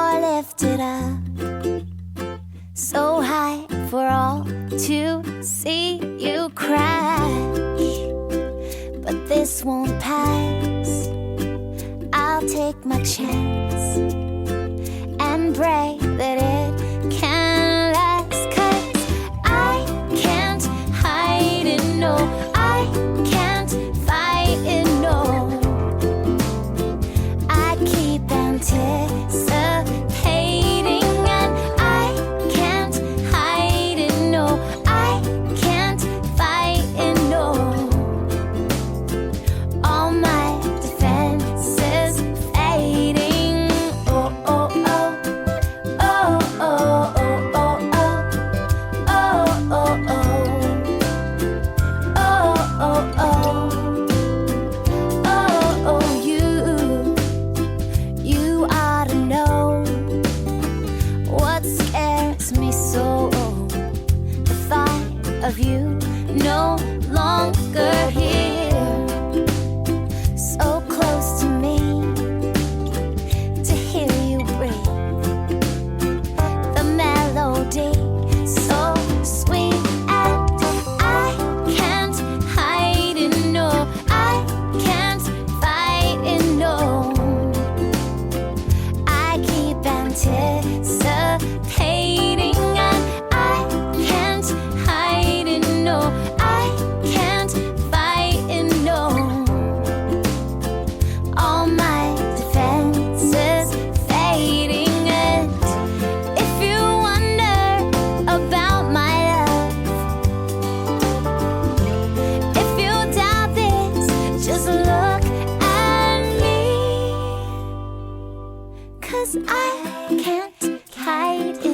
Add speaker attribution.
Speaker 1: or lifted up so high for all to see you crash. But this won't pass. I'll take my chance and pray that it can last. 'Cause I can't hide it, no, I can't fight it, no. I keep anticipating and I can't hide it, no, I can't fight it, no. All my defenses fading. Oh, oh, oh. Oh, oh, oh, oh, oh. Oh, oh, oh. Oh, oh, oh. Oh, oh, you ought to know what scares me so. The thought of you no longer here, so close to me to hear you breathe. The melody so sweet and I can't hide it, no, I can't fight it, no. I keep anticipating and I can't hide it, no, I can't fight it, no. All my defenses fading. And if you wonder about my love, if you doubt this, just look at me. 'Cause I can't hide it.